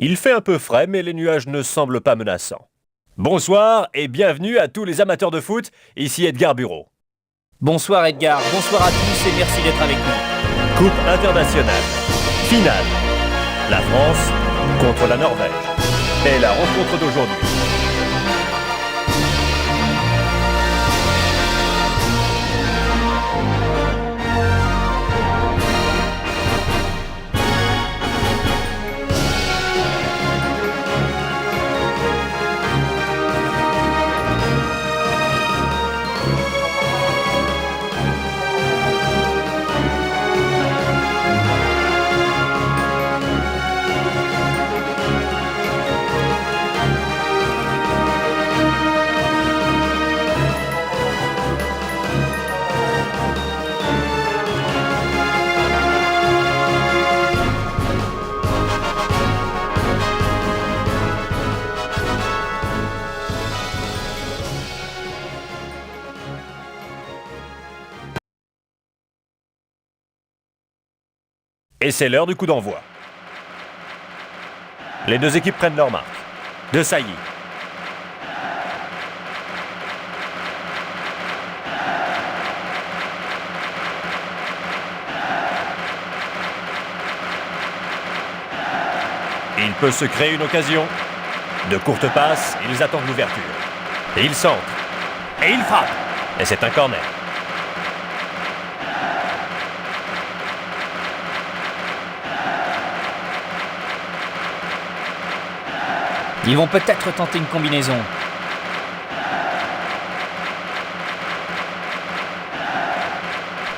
Il fait un peu frais, mais les nuages ne semblent pas menaçants. Bonsoir et bienvenue à tous les amateurs de foot, ici Edgar Bureau. Bonsoir Edgar, bonsoir à tous et merci d'être avec nous. Coupe internationale. Finale. La France contre la Norvège. Et la rencontre d'aujourd'hui. Et c'est l'heure du coup d'envoi. Les deux équipes prennent leur marque. De Sailly. Il peut se créer une occasion. De courtes passes, ils attendent l'ouverture. Et ils centrent. Et ils frappent. Et c'est un corner. Ils vont peut-être tenter une combinaison.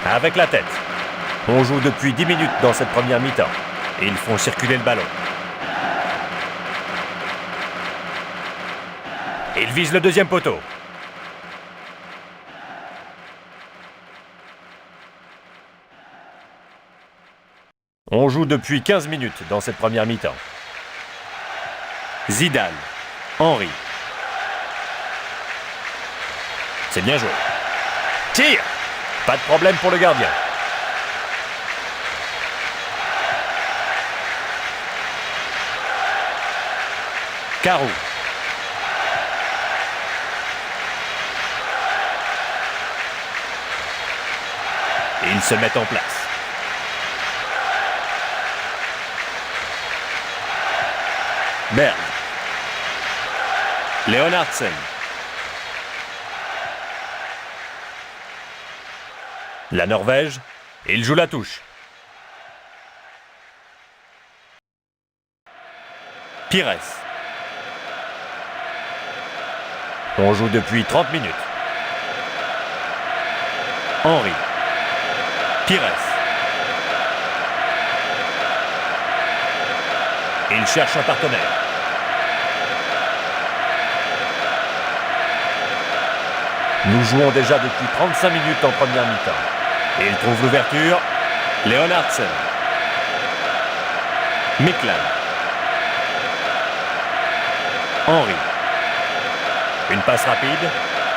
Avec la tête. On joue depuis 10 minutes dans cette première mi-temps. Et ils font circuler le ballon. Ils visent le deuxième poteau. On joue depuis 15 minutes dans cette première mi-temps. Zidane. Henry. C'est bien joué. Tire. Pas de problème pour le gardien. Carou. Ils se mettent en place. Berg. Leonardsen. La Norvège, il joue la touche. Pires. On joue depuis 30 minutes. Henry. Pires. Il cherche un partenaire. Nous jouons déjà depuis 35 minutes en première mi-temps. Et il trouve l'ouverture. Leonardsen. Mikland. Henry. Une passe rapide.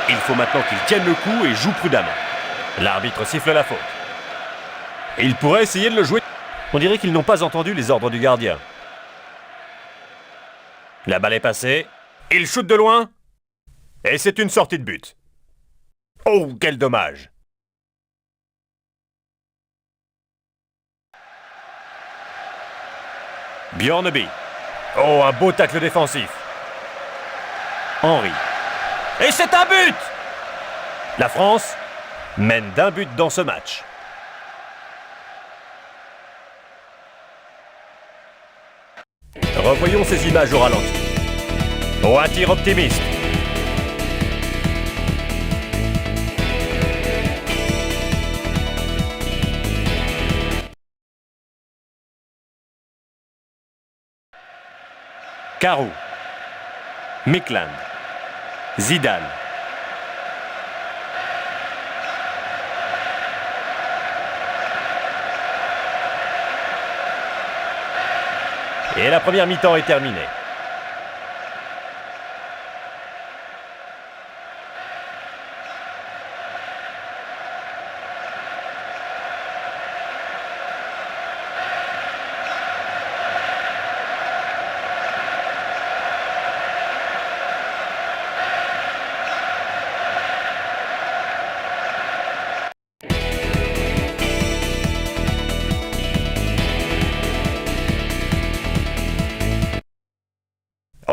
Il faut maintenant qu'il tienne le coup et joue prudemment. L'arbitre siffle la faute. Il pourrait essayer de le jouer. On dirait qu'ils n'ont pas entendu les ordres du gardien. La balle est passée. Il shoot de loin. Et c'est une sortie de but. Oh, quel dommage! Bjorneby. Oh, un beau tacle défensif. Henry. Et c'est un but! La France mène d'un but dans ce match. Revoyons ces images au ralenti. Oh, un tir optimiste. Carou. Mikland. Zidane. Et la première mi-temps est terminée.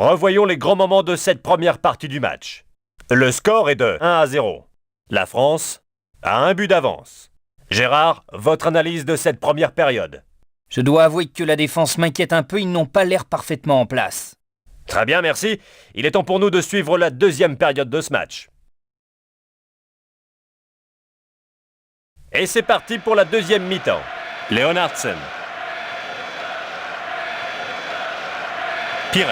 Revoyons les grands moments de cette première partie du match. Le score est de 1-0. La France a un but d'avance. Gérard, votre analyse de cette première période? Je dois avouer que la défense m'inquiète un peu, ils n'ont pas l'air parfaitement en place. Très bien, merci. Il est temps pour nous de suivre la deuxième période de ce match. Et c'est parti pour la deuxième mi-temps. Leonardsen. Pires.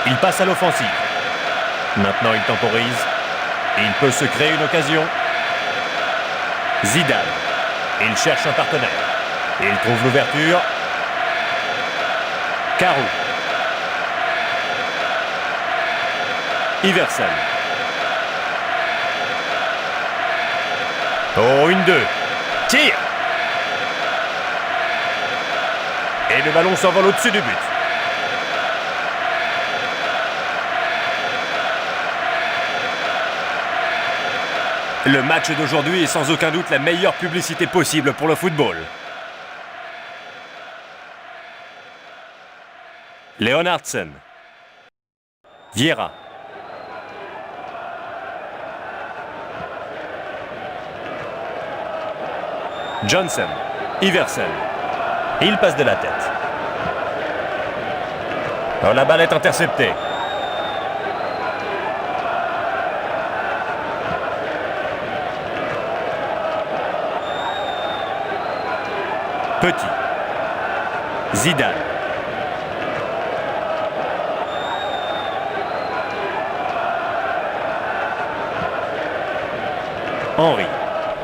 Il passe à l'offensive. Maintenant, il temporise. Il peut se créer une occasion. Zidane. Il cherche un partenaire. Il trouve l'ouverture. Carou. Iversen. Oh, 1-2. Tire. Et le ballon s'envole au-dessus du but. Le match d'aujourd'hui est sans aucun doute la meilleure publicité possible pour le football. Leonardsen. Vieira. Johnson. Iversen. Il passe de la tête. Oh, la balle est interceptée. Petit. Zidane. Henry.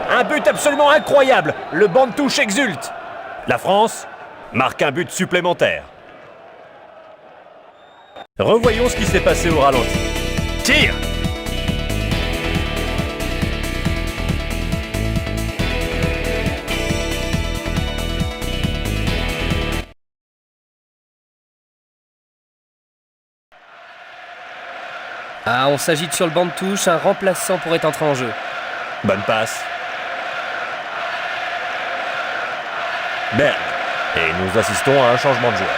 Un but absolument incroyable. Le banc de touche exulte. La France marque un but supplémentaire. Revoyons ce qui s'est passé au ralenti. Tire. Ah, on s'agite sur le banc de touche, un remplaçant pourrait entrer en jeu. Bonne passe. Berg. Et nous assistons à un changement de joueur.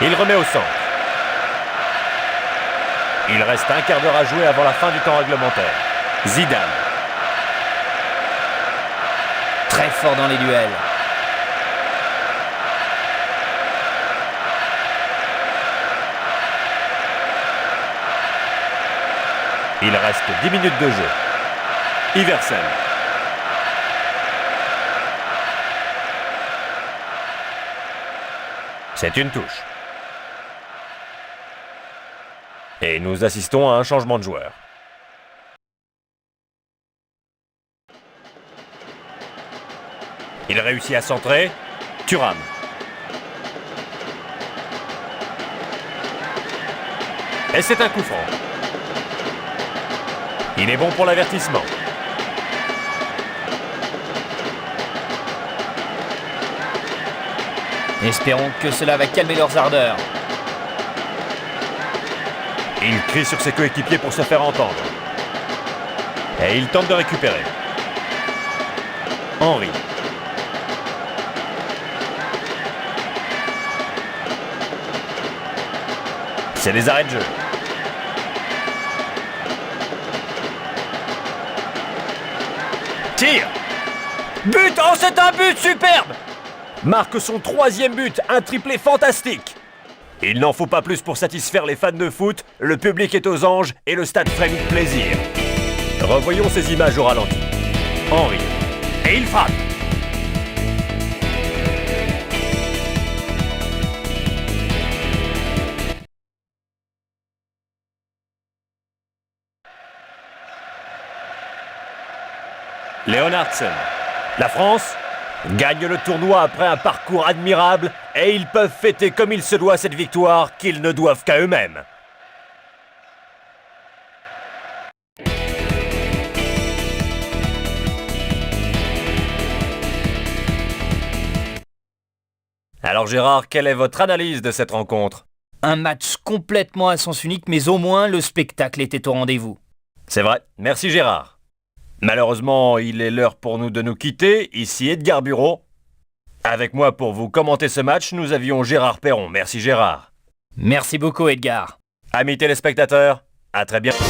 Il remet au centre. Il reste un quart d'heure à jouer avant la fin du temps réglementaire. Zidane. Très fort dans les duels. Il reste 10 minutes de jeu. Iversen. C'est une touche. Et nous assistons à un changement de joueur. Il réussit à centrer. Thuram. Et c'est un coup franc. Il est bon pour l'avertissement. Espérons que cela va calmer leurs ardeurs. Il crie sur ses coéquipiers pour se faire entendre. Et il tente de récupérer. Henry. C'est des arrêts de jeu. Tire. But. Oh, c'est un but superbe. Marque son 3e but, un triplé fantastique. Il n'en faut pas plus pour satisfaire les fans de foot, le public est aux anges et le stade frémit de plaisir. Revoyons ces images au ralenti. Henry. Et il frappe. Leonardsen. La France gagne le tournoi après un parcours admirable et ils peuvent fêter comme il se doit cette victoire qu'ils ne doivent qu'à eux-mêmes. Alors Gérard, quelle est votre analyse de cette rencontre? Un match complètement à sens unique, mais au moins le spectacle était au rendez-vous. C'est vrai, merci Gérard. Malheureusement, il est l'heure pour nous de nous quitter. Ici Edgar Bureau. Avec moi pour vous commenter ce match, nous avions Gérard Perron. Merci Gérard. Merci beaucoup Edgar. Amis téléspectateurs, à très bientôt.